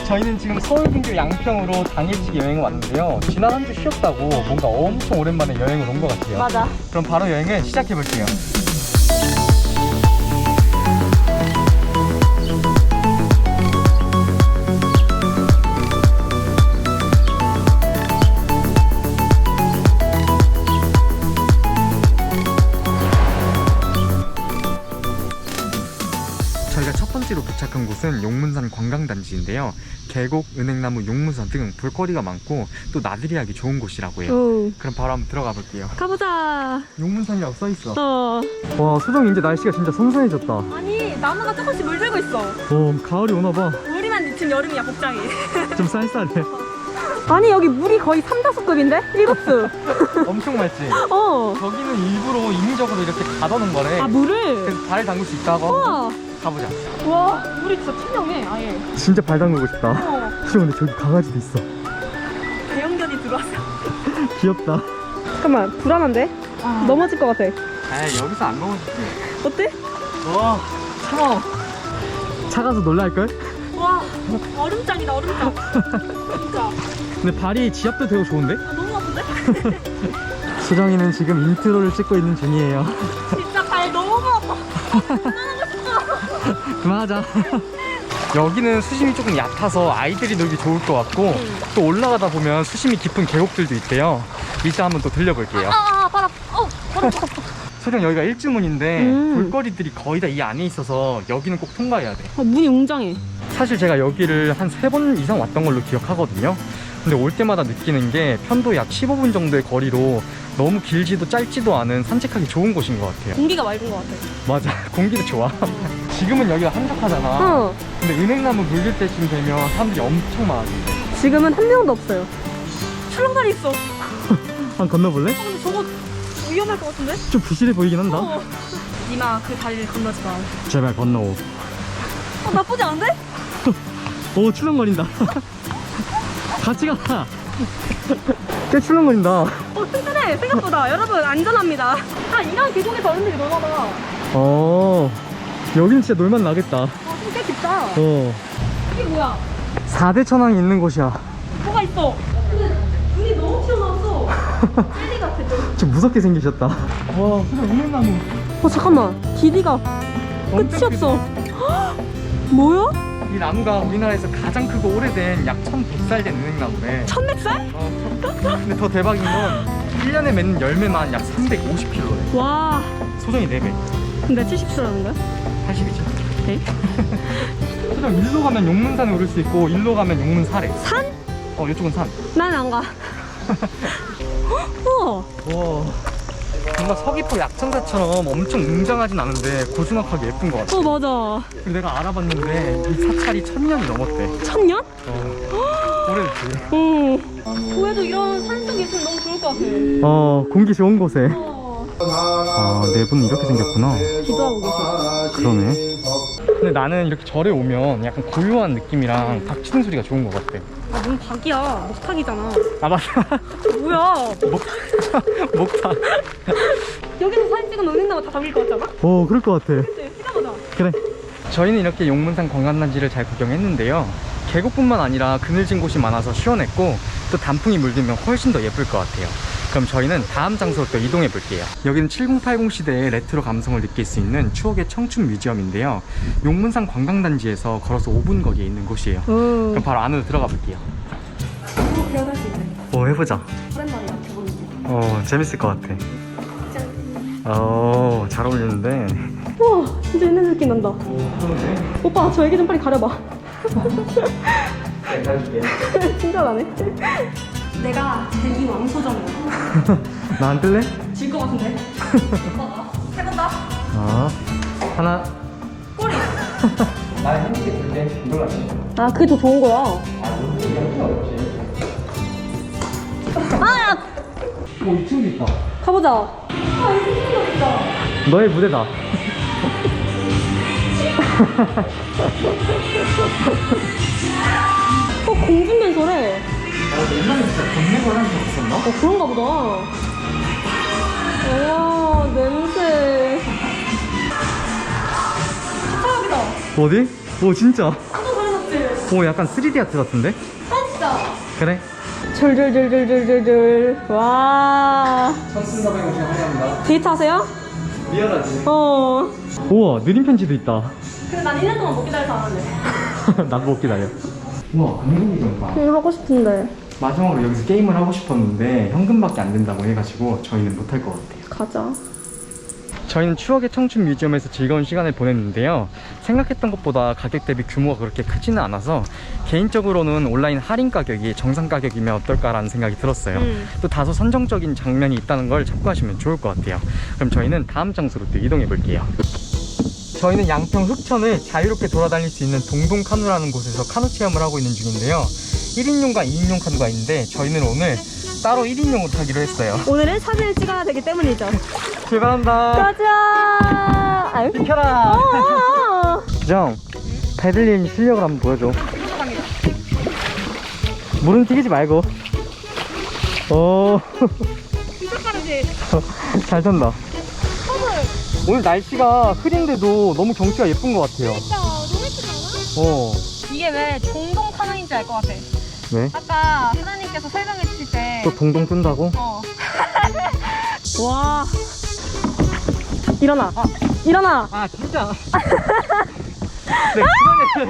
저희는 지금 서울 근교 양평으로 당일치기 여행을 왔는데요. 지난 한 주 쉬었다고 뭔가 엄청 오랜만에 여행을 온 것 같아요. 맞아. 그럼 바로 여행을 시작해 볼게요. 저희가 첫 번째로 도착한 곳은 용문산 관광단지인데요. 계곡, 은행나무, 용문산 등 볼거리가 많고 또 나들이 하기 좋은 곳이라고 해요. 그럼 바로 한번 들어가 볼게요. 가보자. 용문산이라고 써있어. 와, 수정 이제 날씨가 진짜 선선해졌다. 아니 나무가 조금씩 물들고 있어. 가을이 오나봐. 우리만 지금 여름이야 복장이. 좀 쌀쌀해. 아니 여기 물이 거의 3-4급인데? 1급수. 엄청 맑지? 저기는 일부러 인위적으로 이렇게 가둬놓은 거래. 아 물을? 그래서 발 담글 수 있다고 하고. 가보자. 와 물이 진짜 투명해 아예. 진짜 발 담그고 싶다. 수정 근데 저기 강아지도 있어. 대형견이 들어왔어. 귀엽다. 잠깐만 불안한데? 넘어질 것 같아. 에이 여기서 안 넘어지지. 어때? 와 차가워. 차가서 놀랄걸? 와 얼음장이다 얼음장. 진짜. 근데 발이 지압도 되고 좋은데? 너무 아픈데? 수정이는 지금 인트로를 찍고 있는 중이에요. 진짜 발 너무 아파. 그만하자. 여기는 수심이 조금 얕아서 아이들이 놀기 좋을 것 같고 또 올라가다 보면 수심이 깊은 계곡들도 있대요. 이따 한번 또 들려볼게요. 바람. 바람. 수정 여기가 일주문인데 볼거리들이 거의 다 이 안에 있어서 여기는 꼭 통과해야 돼. 문이 웅장해. 사실 제가 여기를 한 3번 이상 왔던 걸로 기억하거든요. 근데 올 때마다 느끼는 게 편도 약 15분 정도의 거리로 너무 길지도 짧지도 않은 산책하기 좋은 곳인 것 같아요. 공기가 맑은 것 같아. 맞아, 공기도 좋아. 지금은 여기가 한적하잖아. 근데 은행나무 물릴 때쯤 되면 사람들이 엄청 많아진대. 지금은 한 명도 없어요. 출렁다리 있어. 한 건너볼래? 근데 저거 위험할 것 같은데? 좀 부실해 보이긴 한다. 니마 그 다리를 건너지 마. 제발 건너오. 나쁘지 않은데? 오, 출렁거린다. 같이 가. 꽤 출렁거린다. 튼튼해 생각보다. 여러분 안전합니다. 이런 계곡에서 어른들이 놀아봐. 여기는 진짜 놀만 나겠다. 꽤 깊다. 이게 뭐야? 4대 천왕이 있는 곳이야. 뭐가 있어? 근데 눈이 너무 튀어나왔어. 젤리 같아 좀. 좀 무섭게 생기셨다. 와, 그냥 은행나무. 잠깐만. 길이가 끝이 없어. 뭐야? 이 나무가 우리나라에서 가장 크고 오래된 약 1100살 된 은행나무래. 1100살? 근데 더 대박인 건 1년에 맺는 열매만 약 350kg래. 와. 소정이 4배. 근데 70수라는 거야? 80이지. 네? 소정 일로 가면 용문산에 오를 수 있고 일로 가면 용문사래. 산? 이쪽은 산. 난 안 가. 우와. 와, 뭔가 서귀포 약천사처럼 엄청 웅장하진 않은데 고즈넉하게 예쁜 것 같아. 맞아. 그리고 내가 알아봤는데 이 사찰이 1000년이 넘었대. 1000년? 오래됐지. 응. 그래도 이런 산속에 있으면 너무 좋을 것 같아. 공기 좋은 곳에. 네 분은 이렇게 생겼구나. 기도하고 계셔. 그러네. 근데 나는 이렇게 절에 오면 약간 고요한 느낌이랑 닭 치는 소리가 좋은 것 같아. 뭔 닭이야. 목탁이잖아. 맞아. 뭐야? 목탁. 여기서 사진 찍으면 은행나무 다 담길 것 같잖아? 그럴 것 같아. 그치? 찍어보자. 그래. 저희는 이렇게 용문산 관광단지를 잘 구경했는데요. 계곡뿐만 아니라 그늘진 곳이 많아서 시원했고 또 단풍이 물들면 훨씬 더 예쁠 것 같아요. 그럼 저희는 다음 장소로 또 이동해 볼게요. 여기는 7080 시대의 레트로 감성을 느낄 수 있는 추억의 청춘 뮤지엄인데요. 용문산 관광단지에서 걸어서 5분 거리에 있는 곳이에요. 그럼 바로 안으로 들어가 볼게요. 들어갈 수 있네. 해보자. 오랜만이야, 기분이. 재밌을 것 같아. 잘 어울리는데. 우와, 진짜 옛날 느낌 난다. 그러네. 오빠, 저 얘기 좀 빨리 가려봐. 네, 가줄게. 진짜 나네. 내가 대기 왕소정이야. 나 안 뜰래? 질 것 같은데? 오빠가. 해본다. 하나. 꼬리. 나 한개 줄게. 이걸로 하자. 그게 더 좋은 거야. 이렇게 어렵지. 야! 2층도 있다. 가보자. 이 생각이 있다. 너의 무대다. 공중면설해. 옛날에 진짜 건네걸 한 적 있었나? 그런가 보다. 우와, 냄새. 숟가락이다. 어디? 진짜. 또 그래서 오, 약간 3D 아트 같은데? 진짜. 그래? 졸졸졸졸졸졸. 와. 1450원 합니다. 데이트 하세요? 미안하지. 어. 우와, 느림 편지도 있다. 근데 난 1년 동안 못 기다려서 안 할래. 나도 못 기다려. 우와, 강릉이던가. 하고 싶은데. 마지막으로 여기서 게임을 하고 싶었는데 현금밖에 안 된다고 해가지고 저희는 못할 것 같아요. 가자. 저희는 추억의 청춘 뮤지엄에서 즐거운 시간을 보냈는데요. 생각했던 것보다 가격 대비 규모가 그렇게 크지는 않아서 개인적으로는 온라인 할인 가격이 정상 가격이면 어떨까라는 생각이 들었어요. 또 다소 선정적인 장면이 있다는 걸 참고하시면 좋을 것 같아요. 그럼 저희는 다음 장소로 또 이동해 볼게요. 저희는 양평 흑천을 자유롭게 돌아다닐 수 있는 동동 카누라는 곳에서 카누 체험을 하고 있는 중인데요. 1인용과 2인용 카누가 있는데 저희는 오늘 따로 1인용으로 타기로 했어요. 오늘은 사진을 찍어야 되기 때문이죠. 출발한다. 가자. 아유. 비켜라. 주정, 배들린 실력을 한번 보여줘. 물은 튀기지 말고. 오. 잘 선다. 오늘 날씨가 흐린데도 너무 경치가 예쁜 것 같아요. 진짜 너무 예쁘지 않아? 어. 이게 왜 동동 카누인지 알 것 같아. 네? 아까 하나님께서 설명해 주실 때. 또 동동 뜬다고? 어. 와. 일어나. 일어나. 아 진짜. 네,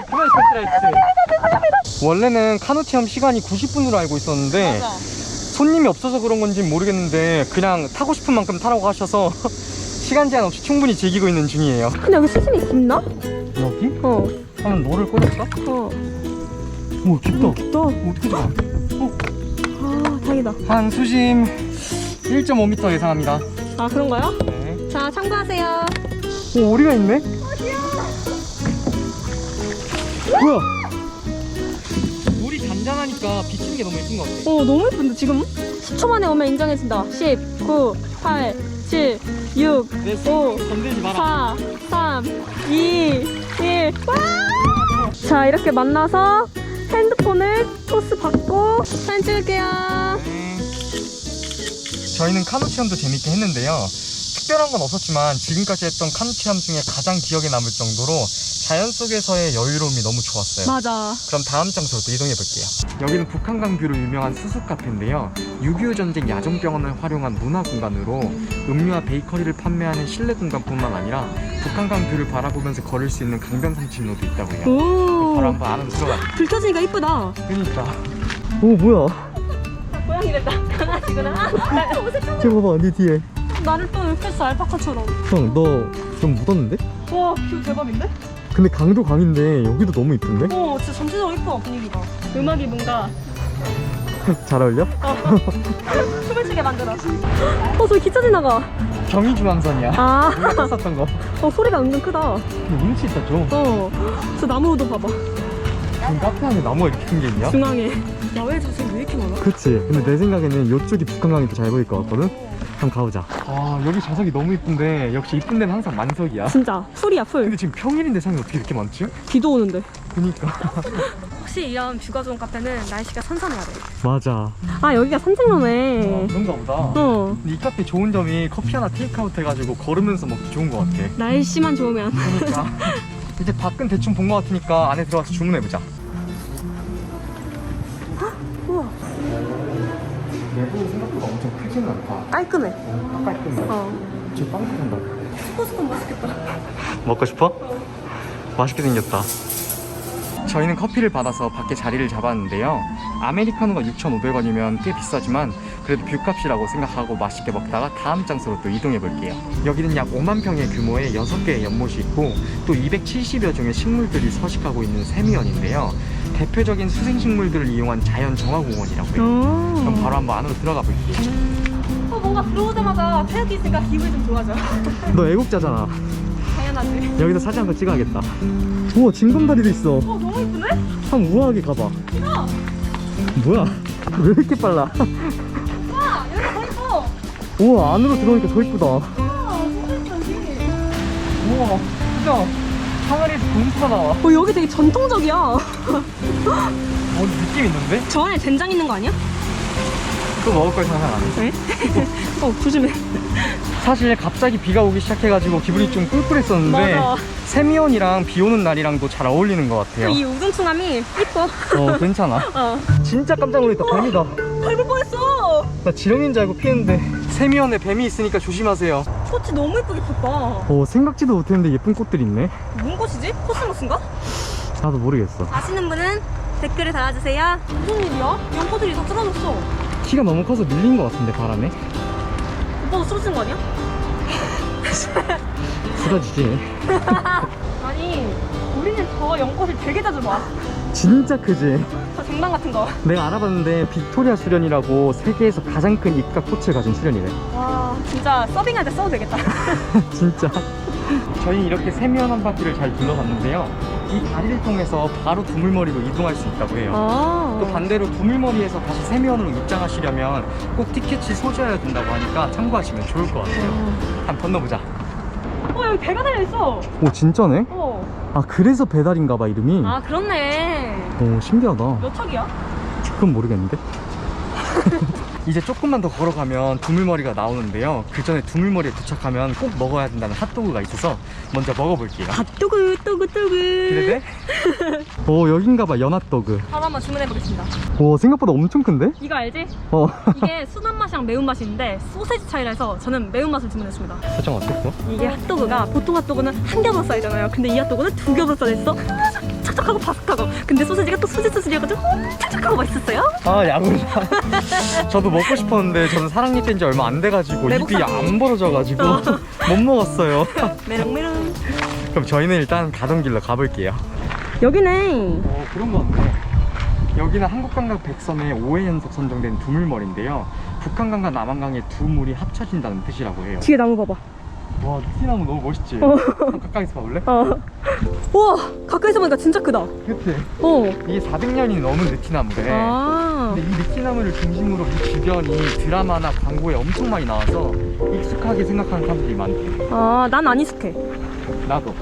그만 했지. 원래는 카누 체험 시간이 90분으로 알고 있었는데 맞아. 손님이 없어서 그런 건지 모르겠는데 그냥 타고 싶은 만큼 타라고 하셔서 시간 제한 없이 충분히 즐기고 있는 중이에요. 근데 여기 수심이 깊나? 여기? 어. 한번 노를 꽂을까? 어. 오 깊다. 깊다. 어떻게 좋아? 아, 다행이다. 한 수심 1.5m 예상합니다. 아, 그런가요? 네. 자, 참고하세요. 오, 오리가 있네? 뭐야? 물이 잔잔하니까 비치는 게 너무 예쁜 것 같아. 어, 너무 예쁜데 지금 10초 만에 오면 인정해준다. 10, 9, 8, 7, 6, 내 5, 손 건들지 마라. 4, 3, 2, 1. 와! 자, 이렇게 만나서 핸드폰을 토스 받고 사진 찍을게요. 네. 저희는 카누 체험도 재밌게 했는데요. 특별한 건 없었지만 지금까지 했던 카누 체험 중에 가장 기억에 남을 정도로 자연 속에서의 여유로움이 너무 좋았어요. 맞아. 그럼 다음 장소로 또 이동해 볼게요. 여기는 북한강 뷰로 유명한 수수 카페인데요. 6.25 전쟁 야전병원을 활용한 문화 공간으로 음료와 베이커리를 판매하는 실내 공간뿐만 아니라 북한강 뷰를 바라보면서 걸을 수 있는 강변 산책로도 있다고 해요. 오. 바로 한번 안으로 들어가. 불 켜지니까 이쁘다. 그러니까. 오 뭐야? 고양이 됐다. 강아지구나. 저거 봐봐 네 뒤에. 나를 또 이렇게 했어, 알파카처럼. 형 너 좀 묻었는데? 와, 뷰 대박인데? 근데 강도 강인데 여기도 너무 이쁜데? 어, 진짜 전체적으로 이뻐, 분위기가. 음악이 뭔가 잘 어울려? 춤을 추게 만들어. 저기 기차 지나가. 경의중앙선이야. 아, 우리가 탔었던 거. 소리가 은근 크다. 운치 있었죠? 저 나무도 봐봐. 지금 카페 안에 나무가 이렇게 큰 게 있냐? 중앙에. 야외 자세 왜 이렇게 많아? 그치. 근데 내 생각에는 이쪽이 북한강이 더 잘 보일 것 같거든? 한번 가보자. 아 여기 좌석이 너무 이쁜데 역시 이쁜 데는 항상 만석이야. 진짜 풀이야, 풀. 근데 지금 평일인데 사람이 어떻게 이렇게 많지? 비도 오는데. 그니까. 혹시 이런 뷰가 좋은 카페는 날씨가 선선해야 돼. 맞아. 아, 여기가 산책로네. 그런가 보다. 어. 근데 이 카페 좋은 점이 커피 하나 테이크아웃 해가지고 걸으면서 먹기 좋은 것 같아. 날씨만 좋으면. 그러니까 이제 밖은 대충 본 것 같으니까 안에 들어가서 주문해보자. 우와, 내부 생각보다 엄청 크지는 않다. 깔끔해. 깔끔해. 지금 빵 탄다. 스콘 맛있겠다. 먹고 싶어? 맛있게 생겼다. 저희는 커피를 받아서 밖에 자리를 잡았는데요. 아메리카노가 6,500원이면 꽤 비싸지만 그래도 뷰값이라고 생각하고 맛있게 먹다가 다음 장소로 또 이동해 볼게요. 여기는 약 5만 평의 규모의 6개의 연못이 있고 또 270여 종의 식물들이 서식하고 있는 세미연인데요. 대표적인 수생식물들을 이용한 자연 정화공원이라고 해요. 그럼 바로 한번 안으로 들어가 볼게요. 뭔가 들어오자마자 태극기 있으니까 기분이 좀 좋아져. 너 애국자잖아. 당연하지. 여기서 사진 한 번 찍어야겠다. 우와 징검다리도 있어. 너무 이쁘네? 한번 우아하게 가봐. 야, 뭐야? 왜 이렇게 빨라? 와, 여기 더 이뻐. 우와 안으로 들어오니까 더 이쁘다. 와, 진짜 이쁘다, 여기. 우와 진짜 하늘에서 공수가 나와. 여기 되게 전통적이야. 느낌 있는데? 저 안에 된장 있는 거 아니야? 또 먹을 걸 생각 안 해. 왜? 조심해. 사실 갑자기 비가 오기 시작해가지고 기분이 좀 꿀꿀했었는데 맞아. 세미연이랑 비 오는 날이랑도 잘 어울리는 것 같아요. 이 우중충함이 이뻐. 괜찮아. 어. 진짜 깜짝 놀랐다. 뱀이다. 밟을 뻔했어. 나 지렁이인 줄 알고 피했는데 세미연에 뱀이 있으니까 조심하세요. 꽃이 너무 예쁘게 폈다. 생각지도 못했는데 예쁜 꽃들이 있네. 뭔 꽃이지? 코스모스인가? 나도 모르겠어. 아시는 분은 댓글에 달아주세요. 무슨 일이야? 연꽃들이 다 쓰러졌어. 키가 너무 커서 밀린 것 같은데 바람에. 오빠도 쓰러진 거 아니야? 쓰러지지. 아니 우리는 저 연꽃을 되게 자주 봐. 진짜 크지? 저 쟁반 같은 거. 내가 알아봤는데 빅토리아 수련이라고 세계에서 가장 큰 잎과 꽃을 가진 수련이래. 와 진짜 서빙할 때 써도 되겠다. 진짜. 저희 이렇게 세미연 한 바퀴를 잘 둘러봤는데요. 이 다리를 통해서 바로 두물머리로 이동할 수 있다고 해요. 아. 또 반대로 두물머리에서 다시 세미연으로 입장하시려면 꼭 티켓을 소지해야 된다고 하니까 참고하시면 좋을 것 같아요. 한번 건너보자. 여기 배가 달려있어. 오 진짜네? 어. 그래서 배달인가봐 이름이. 아 그렇네. 오 신기하다. 몇 척이야? 그건 모르겠는데. 이제 조금만 더 걸어가면 두물머리가 나오는데요. 그 전에 두물머리에 도착하면 꼭 먹어야 된다는 핫도그가 있어서 먼저 먹어볼게요. 핫도그 또그. 기대돼? 여긴가봐 연핫도그. 바로 한번 주문해보겠습니다. 생각보다 엄청 큰데? 이거 알지? 어. 이게 순한 맛이랑 매운 맛이 있는데 소세지 차이라서 저는 매운맛을 주문했습니다. 설정 어땠어? 이게 핫도그가 보통 핫도그는 한 겹으로 쌓이잖아요. 근데 이 핫도그는 두 겹으로 쌓여있어. 촉촉하고 바삭하고. 근데 소세지가 또 소세지여가지고 촉촉하고 맛있었어요. 야구라. 저도 먹고 싶었는데 저는 사랑니 뗀지 얼마 안 돼가지고 입이 내복사네. 안 벌어져가지고 못 먹었어요. 메롱메롱. 그럼 저희는 일단 가던 길로 가볼게요. 여기네. 그런 거 같네. 여기는 한국강과 백섬의 5회 연속 선정된 두물머리인데요. 북한강과 남한강의 두 물이 합쳐진다는 뜻이라고 해요. 뒤에 나무 봐봐. 와, 느티나무 너무 멋있지? 한번 가까이서 봐볼래? 우와 가까이서 보니까 진짜 크다. 그치? 어. 이게 400년이 넘은 느티나무래. 아. 근데 이 느티나무를 중심으로 이 주변이 드라마나 광고에 엄청 많이 나와서 익숙하게 생각하는 사람들이 많대. 난 안 익숙해. 나도.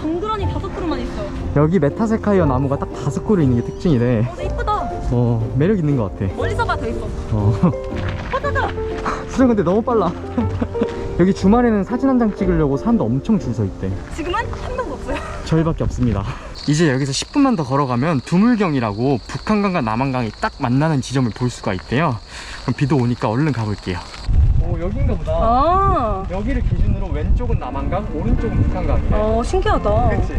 덩그러니 5그루만 있어. 여기 메타세카이어 나무가 딱 5그루 있는 게 특징이래. 근데 이쁘다. 매력 있는 것 같아. 멀리서 봐 더 이뻐. 화자자. 수정 근데 너무 빨라. 여기 주말에는 사진 한 장 찍으려고 사람도 엄청 줄 서 있대. 지금은 한 명도 없어요. 저희밖에 없습니다. 이제 여기서 10분만 더 걸어가면 두물경이라고 북한강과 남한강이 딱 만나는 지점을 볼 수가 있대요. 그럼 비도 오니까 얼른 가볼게요. 여긴가 보다. 여기를 기준으로 왼쪽은 남한강, 오른쪽은 북한강이에요. 신기하다. 그치?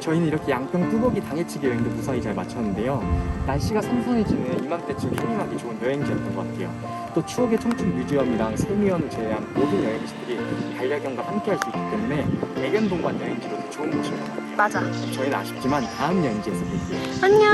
저희는 이렇게 양평 뚜벅이 당해치기 여행도 무사히 잘 마쳤는데요. 날씨가 선선해지는 이맘때쯤 힐링하기 좋은 여행지였던 것 같아요. 또 추억의 청춘 뮤지엄이랑 세미연을 제외한 모든 여행지들이 반려견과 함께 할 수 있기 때문에 애견동반 여행지로도 좋은 곳인 것 같아요. 맞아. 저희는 아쉽지만 다음 여행지에서 뵐게요. 안녕.